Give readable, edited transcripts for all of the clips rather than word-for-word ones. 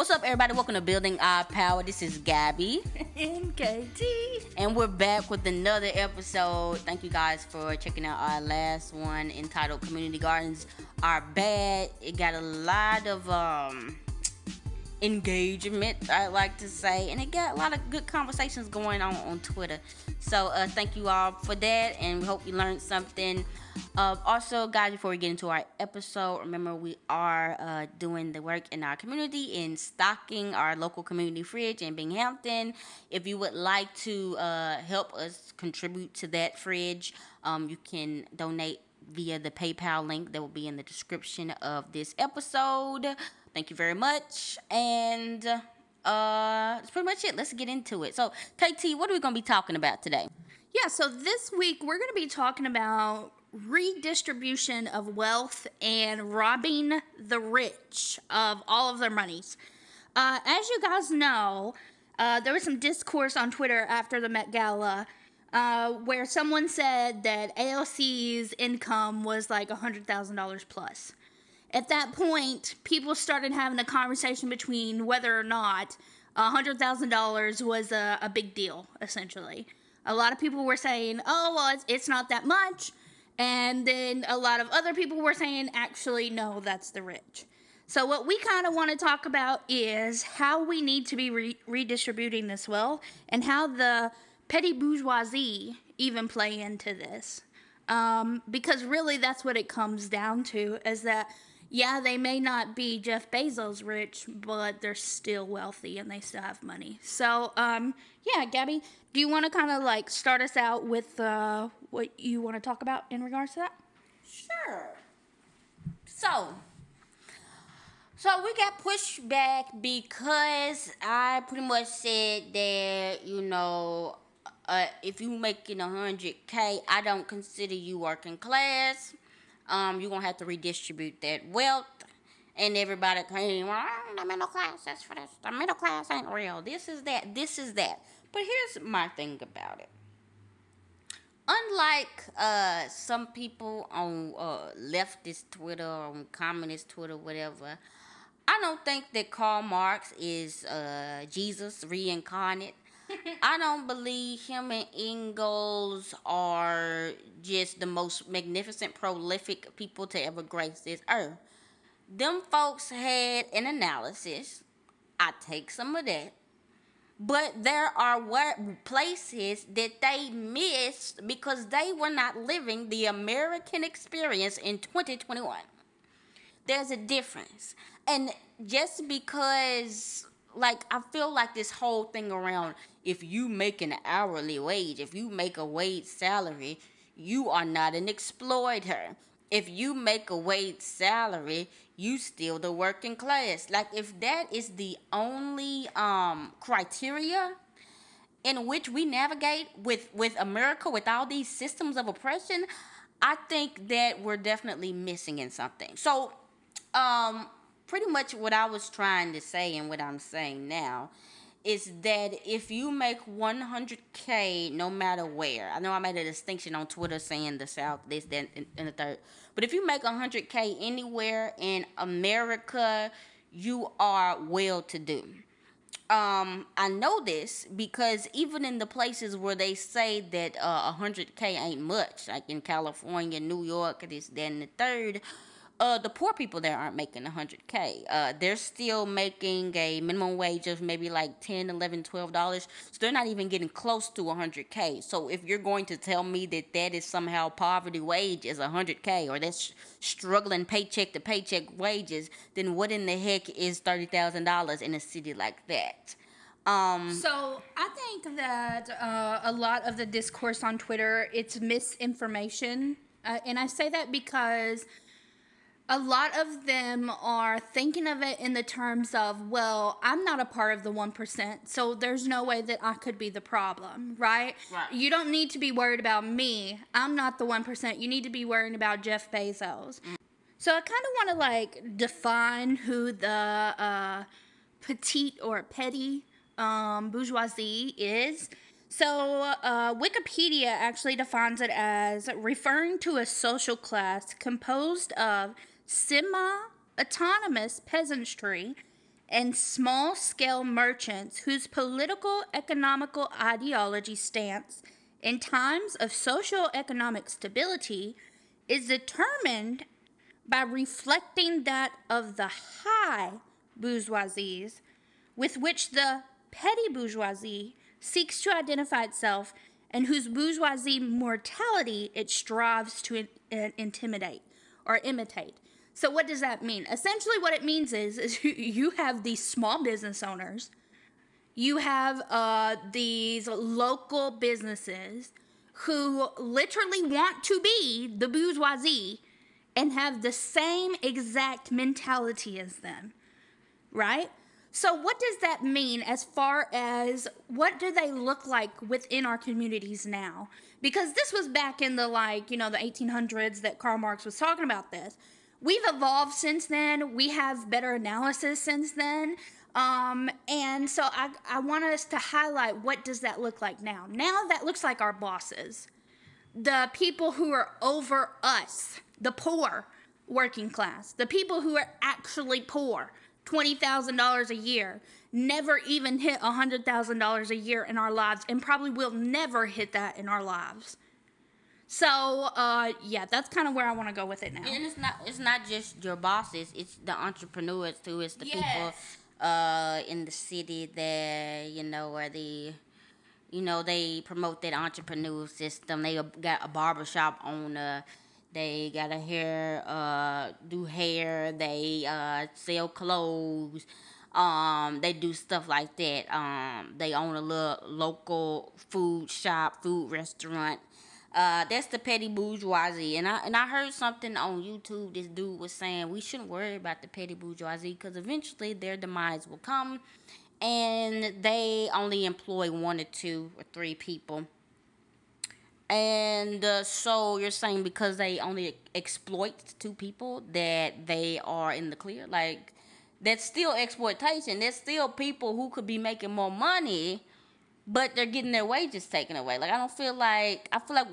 What's up, everybody? Welcome to Building Our Power. This is Gabby and Katie, and we're back with another episode. Thank you guys for checking out our last one entitled Community Gardens Are Bad. It got a lot of engagement, I like to say, and it got a lot of good conversations going on Twitter. So thank you all for that, and we hope you learned something. Also, guys, before we get into our episode, remember we are doing the work in our community in stocking our local community fridge in Binghamton. If you would like to help us contribute to that fridge, you can donate via the PayPal link that will be in the description of this episode. Thank you very much, and that's pretty much it. Let's get into it. So, KT, what are we going to be talking about today? Yeah, so this week we're going to be talking about redistribution of wealth and robbing the rich of all of their monies. As you guys know, there was some discourse on Twitter after the Met Gala where someone said that AOC's income was like $100,000 plus. At that point, people started having a conversation between whether or not $100,000 was a big deal, essentially. A lot of people were saying, oh, well, it's not that much. And then a lot of other people were saying, actually, no, that's the rich. So what we kind of want to talk about is how we need to be redistributing this wealth and how the petite bourgeoisie even play into this. Because really that's what it comes down to, is that, yeah, they may not be Jeff Bezos rich, but they're still wealthy and they still have money. So, yeah, Gabby, do you want to kind of like start us out with what you want to talk about in regards to that? Sure. So we got pushed back because I pretty much said that, if you making $100K, I don't consider you working class. You're going to have to redistribute that wealth. And everybody came, the middle class, that's for this. The middle class ain't real. This is that. But here's my thing about it. Unlike some people on leftist Twitter or on communist Twitter, whatever, I don't think that Karl Marx is Jesus reincarnate. I don't believe him and Engels are just the most magnificent, prolific people to ever grace this earth. Them folks had an analysis. I take some of that. But there are places that they missed because they were not living the American experience in 2021. There's a difference. And just because, I feel like this whole thing around, if you make an hourly wage, if you make a wage salary, you are not an exploiter. If you make a wage salary, you still the working class. If that is the only criteria in which we navigate with America, with all these systems of oppression, I think that we're definitely missing in something. So, pretty much what I was trying to say and what I'm saying now is that if you make $100K no matter where, I know I made a distinction on Twitter saying the South, this, that, and the third, but if you make $100K anywhere in America, you are well-to-do. I know this because even in the places where they say that $100K ain't much, like in California, New York, this, that, and the third, the poor people there aren't making $100K. They're still making a minimum wage of maybe like $10, $11, $12. So they're not even getting close to $100K. So if you're going to tell me that is somehow poverty wage is $100K, or that's struggling paycheck to paycheck wages, then what in the heck is $30,000 in a city like that? So I think that a lot of the discourse on Twitter, it's misinformation. And I say that because a lot of them are thinking of it in the terms of, well, I'm not a part of the 1%, so there's no way that I could be the problem, right? You don't need to be worried about me. I'm not the 1%. You need to be worrying about Jeff Bezos. So I kind of want to, define who the petite or petty bourgeoisie is. So Wikipedia actually defines it as referring to a social class composed of semi-autonomous peasantry and small-scale merchants whose political economical ideology stance in times of socio-economic stability is determined by reflecting that of the high bourgeoisies with which the petty bourgeoisie seeks to identify itself and whose bourgeoisie mortality it strives to intimidate or imitate. So what does that mean? Essentially what it means is you have these small business owners, you have these local businesses who literally want to be the bourgeoisie and have the same exact mentality as them, right? So what does that mean as far as what do they look like within our communities now? Because this was back in the the 1800s that Karl Marx was talking about this. We've evolved since then. We have better analysis since then. And so I want us to highlight what does that look like now. Now that looks like our bosses, the people who are over us, the poor working class, the people who are actually poor, $20,000 a year, never even hit $100,000 a year in our lives, and probably will never hit that in our lives. So, that's kind of where I want to go with it now. And it's not just your bosses, it's the entrepreneurs too. It's the people in the city that, where they promote that entrepreneur system. They got a barbershop owner. They got do hair. They sell clothes. They do stuff like that. They own a little local food restaurant. That's the petty bourgeoisie, and I heard something on YouTube. This dude was saying we shouldn't worry about the petty bourgeoisie because eventually their demise will come, and they only employ 1 or 2 or 3 people. And so you're saying because they only exploit 2 people that they are in the clear? Like, that's still exploitation. There's still people who could be making more money, but they're getting their wages taken away. Like, I feel like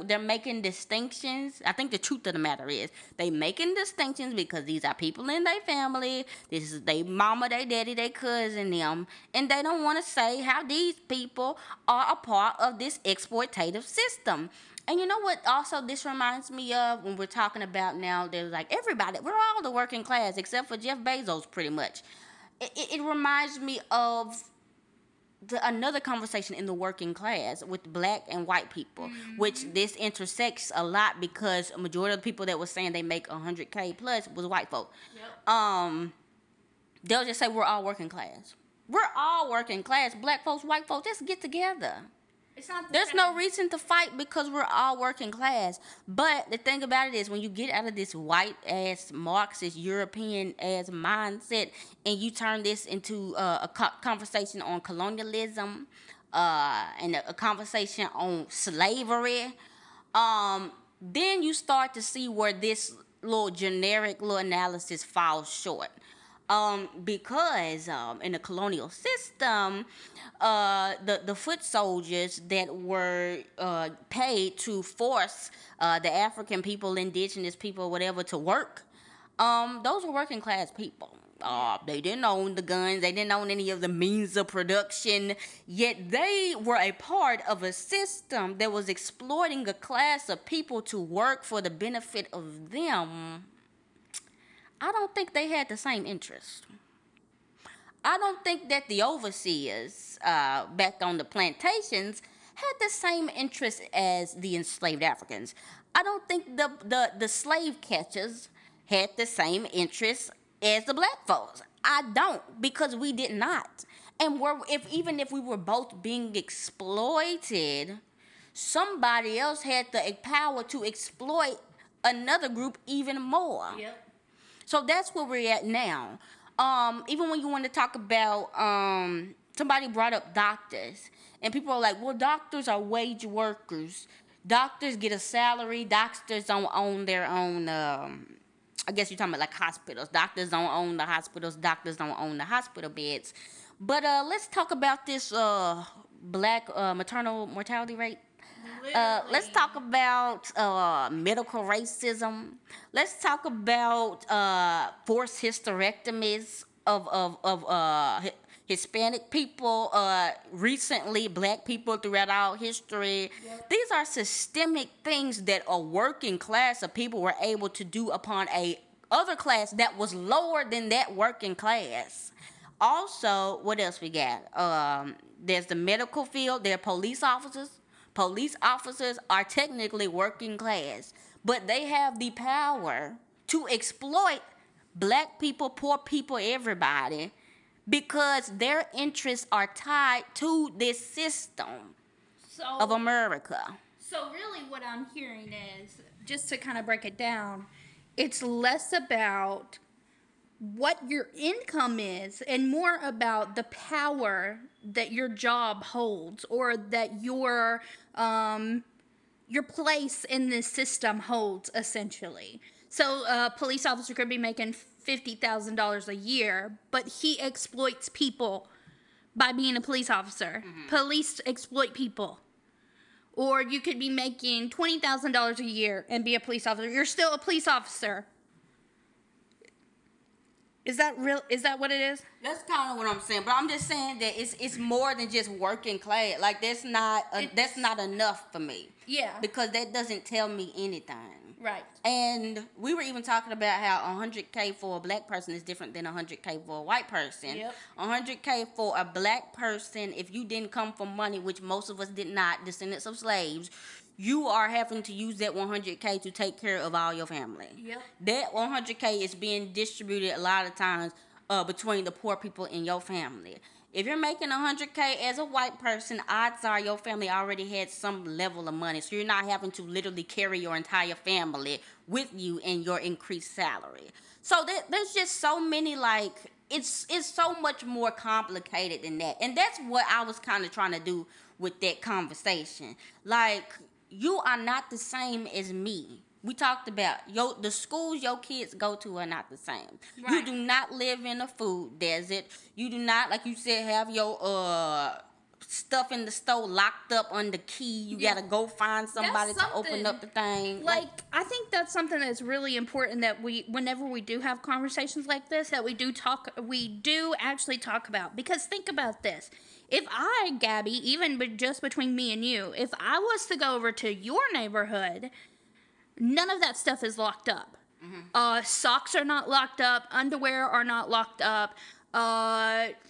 they're making distinctions. I think the truth of the matter is they making distinctions because these are people in their family. This is their mama, their daddy, their cousin, them. And they don't want to say how these people are a part of this exploitative system. And you know what also this reminds me of when we're talking about now, there's like everybody, we're all the working class except for Jeff Bezos pretty much. It reminds me of another conversation in the working class with black and white people, which this intersects a lot because a majority of the people that were saying they make 100K plus was white folk. Yep. They'll just say we're all working class. We're all working class. Black folks, white folks, just get together. There's no reason to fight because we're all working class. But the thing about it is when you get out of this white-ass, Marxist, European-ass mindset and you turn this into a conversation on colonialism and a conversation on slavery, then you start to see where this little generic little analysis falls short. Because in the colonial system, the foot soldiers that were paid to force the African people, indigenous people, whatever, to work, those were working class people. They didn't own the guns. They didn't own any of the means of production. Yet they were a part of a system that was exploiting a class of people to work for the benefit of them. I don't think they had the same interest. I don't think that the overseers back on the plantations had the same interest as the enslaved Africans. I don't think the slave catchers had the same interest as the black folks. I don't, because we did not. And even if we were both being exploited, somebody else had the power to exploit another group even more. Yep. So that's where we're at now. Even when you want to talk about, somebody brought up doctors, and people are like, well, doctors are wage workers. Doctors get a salary. Doctors don't own their own, I guess you're talking about like hospitals. Doctors don't own the hospitals. Doctors don't own the hospital beds. But let's talk about this black maternal mortality rate. Let's talk about medical racism. Let's talk about forced hysterectomies. of Hispanic people, recently black people throughout our history. Yep. These are systemic things that a working class of people were able to do upon a other class that was lower than that working class. Also, what else we got? There's the medical field. There are police officers. Police officers are technically working class, but they have the power to exploit black people, poor people, everybody, because their interests are tied to this system of America. So really what I'm hearing is, just to kind of break it down, it's less about what your income is and more about the power that your job holds, or that your place in this system holds, essentially. So a police officer could be making $50,000 a year, but he exploits people by being a police officer. Mm-hmm. Police exploit people. Or you could be making $20,000 a year and be a police officer. You're still a police officer. Is that real? Is that what it is? That's kind of what I'm saying. But I'm just saying that it's more than just working class. Like, that's not enough for me. Yeah. Because that doesn't tell me anything. Right. And we were even talking about how $100K for a black person is different than $100K for a white person. Yep. $100K for a black person, if you didn't come from money, which most of us did not, descendants of slaves, you are having to use that $100K to take care of all your family. Yep. That $100K is being distributed a lot of times between the poor people in your family. If you're making $100K as a white person, odds are your family already had some level of money. So you're not having to literally carry your entire family with you in your increased salary. So there's just so many, like, it's so much more complicated than that. And that's what I was kind of trying to do with that conversation. Like, you are not the same as me. We talked about the schools your kids go to are not the same. Right. You do not live in a food desert. You do not, like you said, have your stuff in the store locked up on the key. You gotta go find somebody to open up the thing. Like, I think that's something that's really important, that whenever we do have conversations like this, that we do actually talk about. Because think about this. If I, Gabby, even just between me and you, if I was to go over to your neighborhood, none of that stuff is locked up. Mm-hmm. Socks are not locked up. Underwear are not locked up.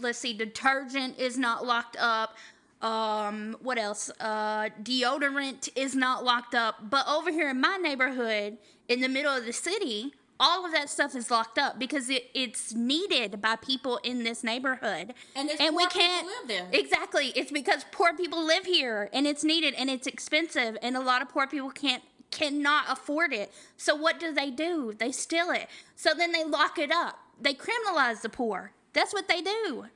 Let's see, detergent is not locked up. What else? Deodorant is not locked up. But over here in my neighborhood, in the middle of the city, all of that stuff is locked up because it's needed by people in this neighborhood. And we can't live there. Exactly. It's because poor people live here, and it's needed, and it's expensive, and a lot of poor people cannot afford it. So what do? They steal it. So then they lock it up. They criminalize the poor. That's what they do.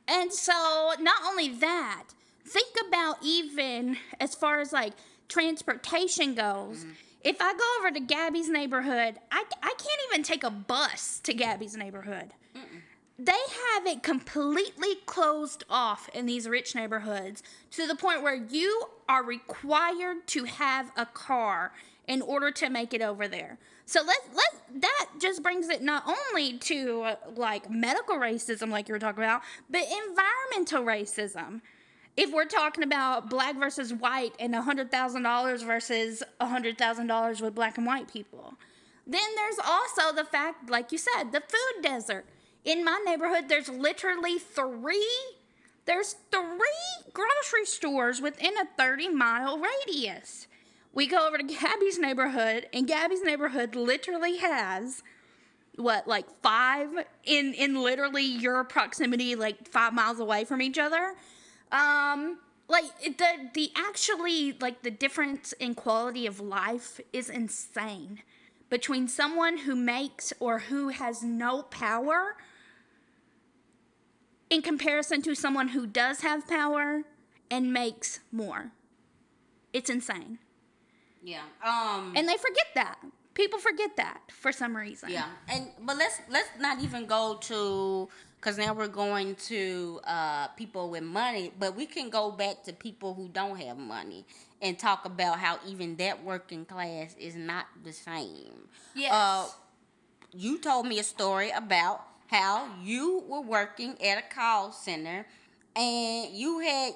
And so not only that, think about even as far as like transportation goes. Mm-hmm. If I go over to Gabby's neighborhood, I can't even take a bus to Gabby's neighborhood. Mm-mm. They have it completely closed off in these rich neighborhoods to the point where you are required to have a car in order to make it over there. So that just brings it not only to like medical racism, like you were talking about, but environmental racism. If we're talking about black versus white and $100,000 versus $100,000 with black and white people, then there's also the fact, like you said, the food desert. In my neighborhood, there's literally three grocery stores within a 30-mile radius. We go over to Gabby's neighborhood, and Gabby's neighborhood literally has, like 5 in literally your proximity, like 5 miles away from each other. Like the actually, like, the difference in quality of life is insane between someone who makes or who has no power in comparison to someone who does have power and makes more. It's insane. Yeah. And they forget that. People forget that for some reason. Yeah. But let's not even go to, because now we're going to people with money, but we can go back to people who don't have money and talk about how even that working class is not the same. Yes. You told me a story about how you were working at a call center and you had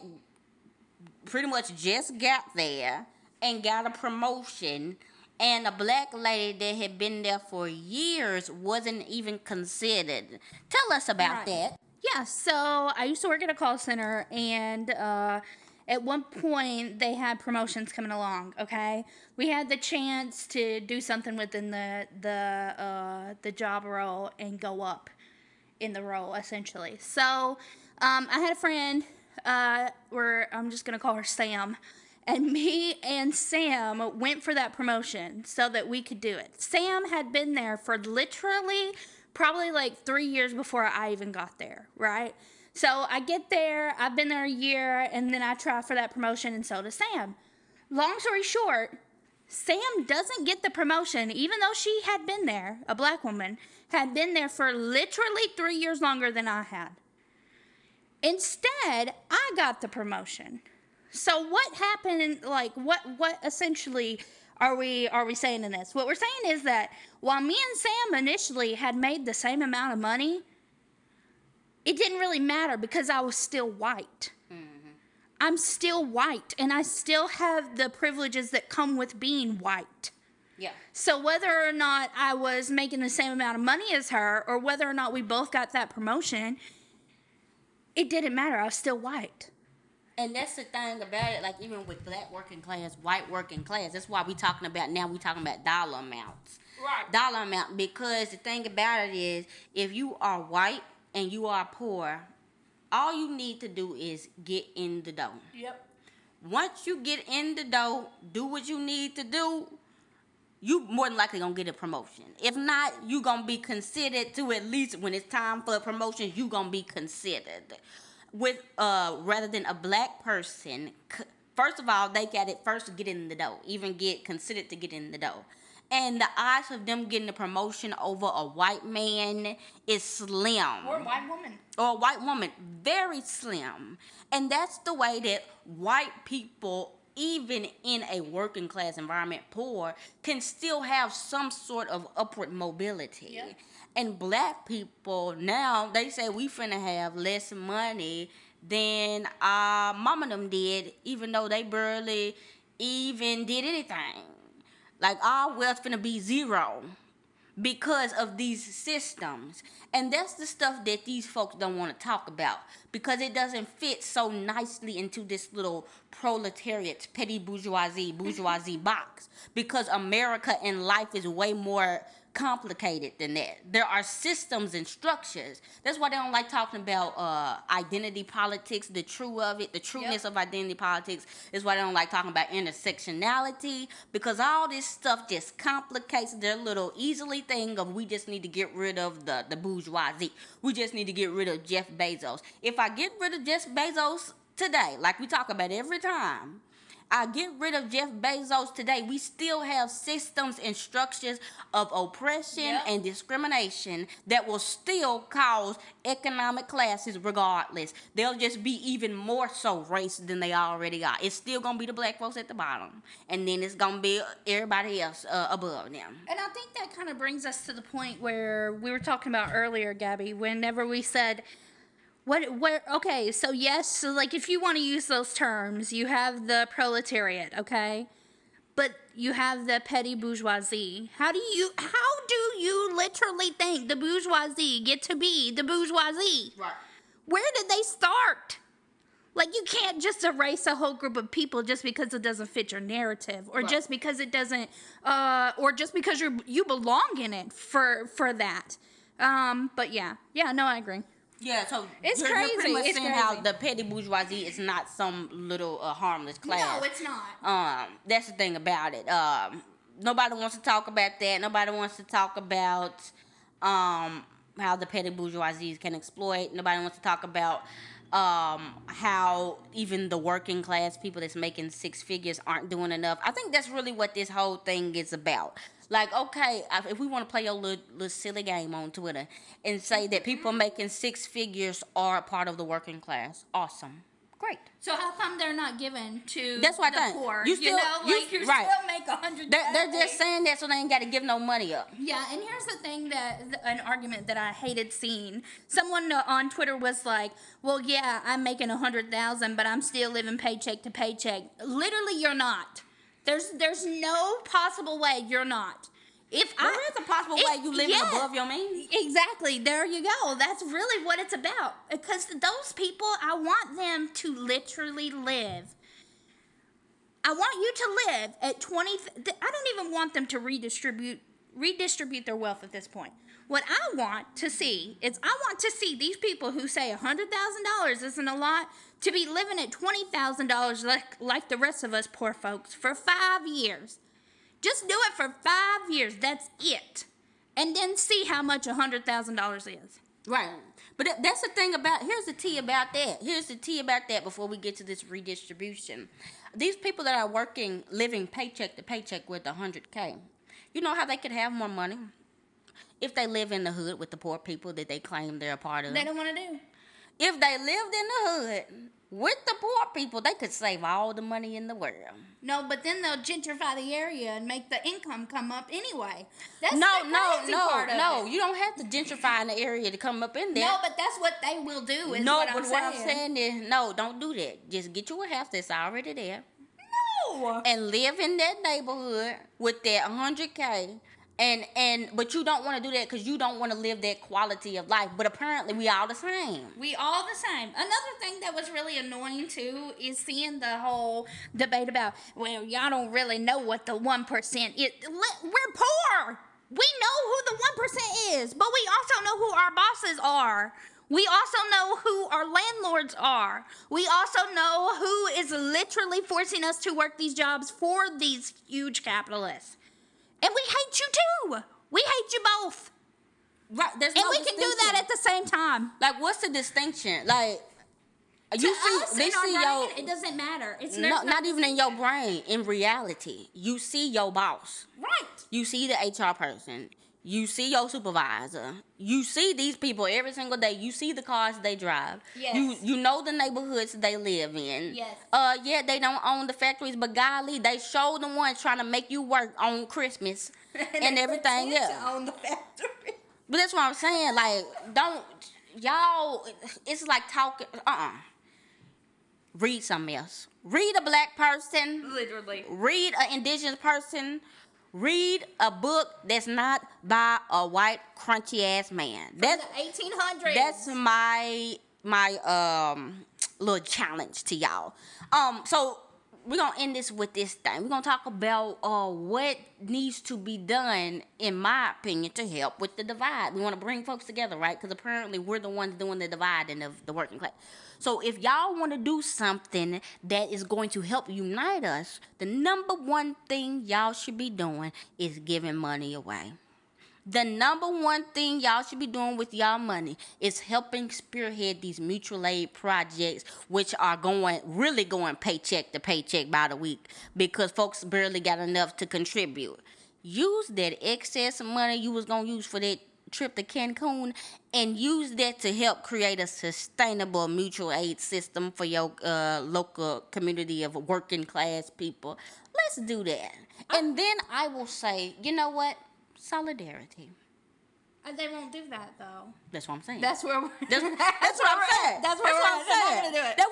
pretty much just got there and got a promotion, and a black lady that had been there for years wasn't even considered. Tell us about Right. that. Yeah, so I used to work at a call center, and at one point they had promotions coming along. Okay, we had the chance to do something within the job role and go up in the role essentially. So I had a friend, where I'm just gonna call her Sam. And me and Sam went for that promotion so that we could do it. Sam had been there for literally probably like 3 years before I even got there, right? So I get there, I've been there a year, and then I try for that promotion, and so does Sam. Long story short, Sam doesn't get the promotion, even though she had been there, a black woman, had been there for literally 3 years longer than I had. Instead, I got the promotion. So what happened? Like what essentially are we saying in this? What we're saying is that while me and Sam initially had made the same amount of money, it didn't really matter because I was still white. I'm still white, and I still have the privileges that come with being white. Yeah. So whether or not I was making the same amount of money as her, or whether or not we both got that promotion, it didn't matter. I was still white. And that's the thing about it, like even with black working class, white working class, that's why we talking about dollar amounts. Right. Dollar amount, because the thing about it is, if you are white and you are poor, all you need to do is get in the dough. Yep. Once you get in the dough, do what you need to do, you more than likely gonna get a promotion. If not, you gonna be considered to, at least when it's time for a promotion, you gonna be considered. With rather than a black person, first of all, they got it first to get in the dough, even get considered to get in the dough. And the odds of them getting a promotion over a white man is slim. Or a white woman. Or a white woman, very slim. And that's the way that white people, even in a working class environment, poor, can still have some sort of upward mobility. Yep. And black people now, they say we finna have less money than our mama them did, even though they barely even did anything. Like, our wealth finna be zero because of these systems. And that's the stuff that these folks don't want to talk about, because it doesn't fit so nicely into this little proletariat, petty bourgeoisie box. Because America and life is way more complicated than that. There are systems and structures. That's why they don't like talking about identity politics, the trueness of identity politics is why they don't like talking about intersectionality, because all this stuff just complicates their little easily thing of, we just need to get rid of the bourgeoisie. We just need to get rid of Jeff Bezos. If I get rid of Jeff Bezos today, like we talk about every time, I get rid of Jeff Bezos today, we still have systems and structures of oppression and discrimination that will still cause economic classes regardless. They'll just be even more so race than they already are. It's still going to be the black folks at the bottom, and then it's going to be everybody else above them. And I think that kind of brings us to the point where we were talking about earlier, Gabby, whenever we said, okay, so yes, so like if you want to use those terms, you have the proletariat, okay? But you have the petty bourgeoisie. How do you literally think the bourgeoisie get to be the bourgeoisie? Right. Where did they start? Like, you can't just erase a whole group of people just because it doesn't fit your narrative, or just because it doesn't, or just because you belong in it for that. But no, I agree. Yeah, so it's you're crazy. pretty much it's saying crazy. how the petty bourgeoisie is not some little harmless class. No, it's not. That's the thing about it. Nobody wants to talk about that. Nobody wants to talk about how the petty bourgeoisie can exploit. Nobody wants to talk about how even the working class people that's making six figures aren't doing enough. I think that's really what this whole thing is about. Like, okay, if we want to play your little silly game on Twitter and say that people making six figures are part of the working class, awesome, Great. So how come they're not given to That's what the I think. poor? You still, you right. still make $100. They're just saying that so they ain't got to give no money up. Yeah, and here's the thing an argument that I hated seeing. Someone on Twitter was like, "Well, yeah, I'm making 100,000, but I'm still living paycheck to paycheck." Literally, you're not. There's no possible way you're not. There is a possible way you living above your means. Exactly. There you go. That's really what it's about. Because those people, I want them to literally live. I want you to live at 20. I don't even want them to redistribute their wealth at this point. What I want to see is these people who say $100,000 isn't a lot to be living at $20,000 like the rest of us poor folks for 5 years. Just do it for 5 years. That's it. And then see how much $100,000 is. Right. But that's the thing about, here's the tea about that before we get to this redistribution. These people that are working, living paycheck to paycheck with $100K, you know how they could have more money? If they live in the hood with the poor people that they claim they're a part of. They don't want to do. If they lived in the hood with the poor people, they could save all the money in the world. No, but then they'll gentrify the area and make the income come up anyway. That's No. You You don't have to gentrify in the area to come up in there. No, but that's what they will do. What I'm saying is, no, don't do that. Just get you a house that's already there. No. And live in that neighborhood with that $100K. But you don't want to do that because you don't want to live that quality of life. But apparently we all the same. We all the same. Another thing that was really annoying too is seeing the whole debate about, well, y'all don't really know what the 1% is. We're poor. We know who the 1% is, but we also know who our bosses are. We also know who our landlords are. We also know who is literally forcing us to work these jobs for these huge capitalists. And we hate you too. We hate you both. Right. There's no we can do that at the same time. Like, what's the distinction? Like, it doesn't matter. It's not even in your brain. In reality, you see your boss. Right. You see the HR person. You see your supervisor. You see these people every single day. You see the cars they drive. Yes. You know the neighborhoods they live in. Yes. Yeah, they don't own the factories, but golly, they show the ones trying to make you work on Christmas and everything else. To own the factory. But that's what I'm saying. Like, it's like talking. Read something else. Read a black person. Literally. Read an indigenous person. Read a book that's not by a white crunchy ass man. That's the 1800s. That's my little challenge to y'all. So we're gonna end this with this thing. We're gonna talk about what needs to be done, in my opinion, to help with the divide. We want to bring folks together, right? Because apparently we're the ones doing the dividing of the working class. So if y'all want to do something that is going to help unite us, the number one thing y'all should be doing is giving money away. The number one thing y'all should be doing with y'all money is helping spearhead these mutual aid projects, which are really going paycheck to paycheck by the week because folks barely got enough to contribute. Use that excess money you was going to use for that trip to Cancun and use that to help create a sustainable mutual aid system for your local community of working class people. Let's do that. And then I will say, you know what? Solidarity. They won't do that though. That's what I'm saying. That's where we're. That's what I'm saying. That's what I'm saying. Do it. That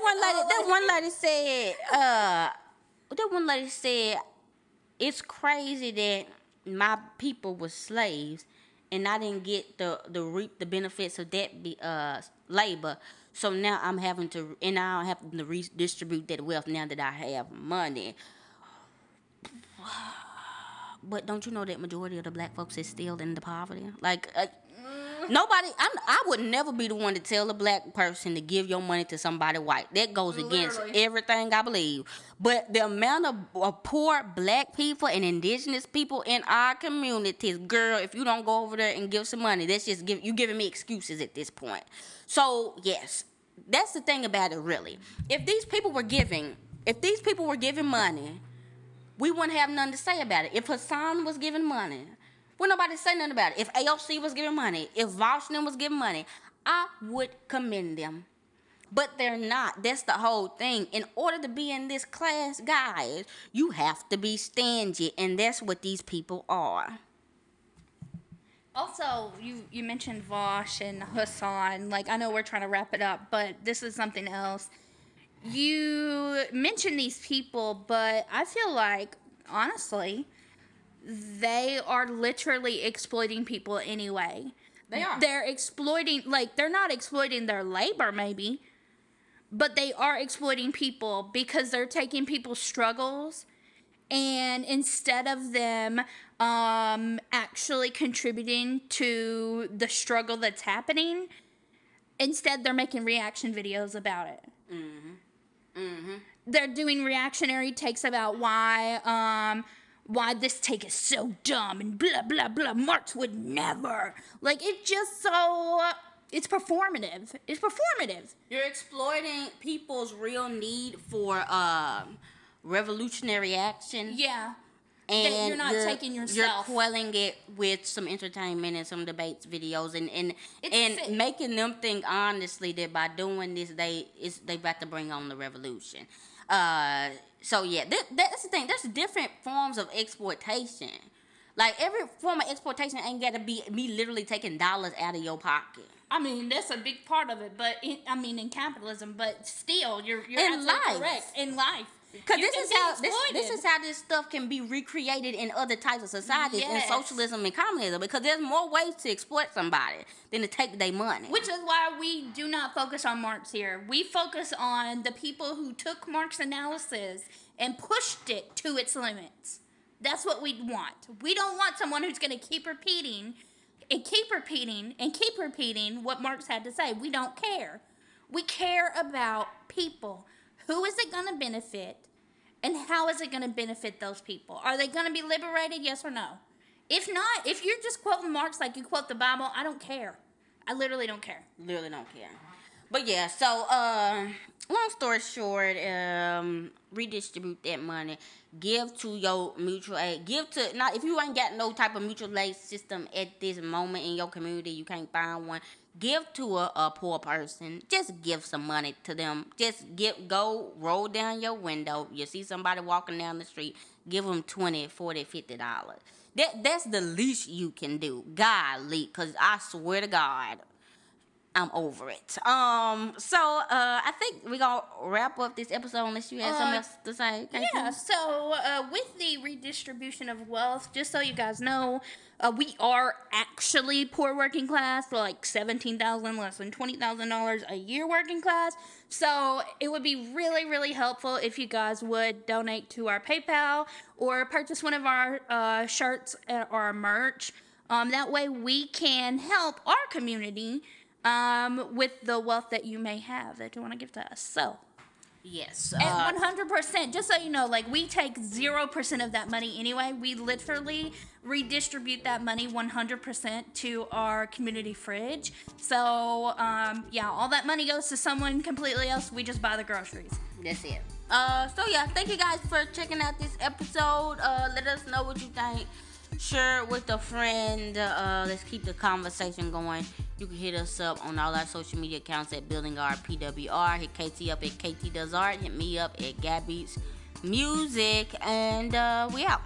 one lady said, it's crazy that my people were slaves and I didn't get the reap the benefits of that labor. So now I'm having to redistribute that wealth now that I have money. But don't you know that majority of the black folks is still in the poverty? Like, nobody, I would never be the one to tell a black person to give your money to somebody white. That goes against everything I believe. But the amount of poor black people and indigenous people in our communities, girl, if you don't go over there and give some money, that's just you giving me excuses at this point. So, yes, that's the thing about it, really. If these people were giving money, we wouldn't have nothing to say about it. If Hassan was giving money, wouldn't nobody say nothing about it. If AOC was giving money, if Vaushnin was giving money, I would commend them. But they're not. That's the whole thing. In order to be in this class, guys, you have to be stingy, and that's what these people are. Also, you mentioned Vosh and Hassan. Like, I know we're trying to wrap it up, but this is something else. You mentioned these people, but I feel like, honestly, they are literally exploiting people anyway. They are. They're exploiting, like, they're not exploiting their labor, maybe, but they are exploiting people because they're taking people's struggles, and instead of them actually contributing to the struggle that's happening, instead they're making reaction videos about it. They're doing reactionary takes about why this take is so dumb and blah blah blah. Marx would never. Like, it's just so. It's performative. It's performative. You're exploiting people's real need for revolutionary action. Yeah. And you're not taking yourself. You're quelling it with some entertainment and some debates videos and making them think honestly that by doing this they about to bring on the revolution. So yeah, that's the thing. There's different forms of exploitation. Like, every form of exploitation ain't got to be me literally taking dollars out of your pocket. I mean, that's a big part of it, but in capitalism, but still, you're in absolutely life. correct. In life. Because this is how this stuff can be recreated in other types of societies, in socialism and communism, because there's more ways to exploit somebody than to take their money. Which is why we do not focus on Marx here. We focus on the people who took Marx analysis and pushed it to its limits. That's what we want. We don't want someone who's going to keep repeating and keep repeating and keep repeating what Marx had to say. We don't care. We care about people. Who is it going to benefit, and how is it going to benefit those people? Are they going to be liberated, yes or no? If not, if you're just quoting Marx like you quote the Bible, I don't care. I literally don't care. Literally don't care. But yeah, so long story short, redistribute that money. Give to your mutual aid. Give to, not if you ain't got no type of mutual aid system at this moment in your community, you can't find one. Give to a poor person. Just give some money to them. Just go roll down your window. You see somebody walking down the street, give them $20, $40, $50. That's the least you can do. Golly, because I swear to God, I'm over it. So I think we're gonna wrap up this episode unless you have something else to say. Yeah, so with the redistribution of wealth, just so you guys know, we are actually poor working class, like $17,000 less than $20,000 a year working class. So it would be really, really helpful if you guys would donate to our PayPal or purchase one of our shirts or our merch. That way we can help our community with the wealth that you may have that you want to give to us. So, yes. And 100%, just so you know, like, we take 0% of that money anyway. We literally redistribute that money 100% to our community fridge. So, yeah, all that money goes to someone completely else. We just buy the groceries. That's it. So yeah, thank you guys for checking out this episode. Let us know what you think. Share it with a friend. Let's keep the conversation going. You can hit us up on all our social media accounts at buildingourpwr. Hit KT up at KT Does Art. Hit me up at Gabby's Music. And we out.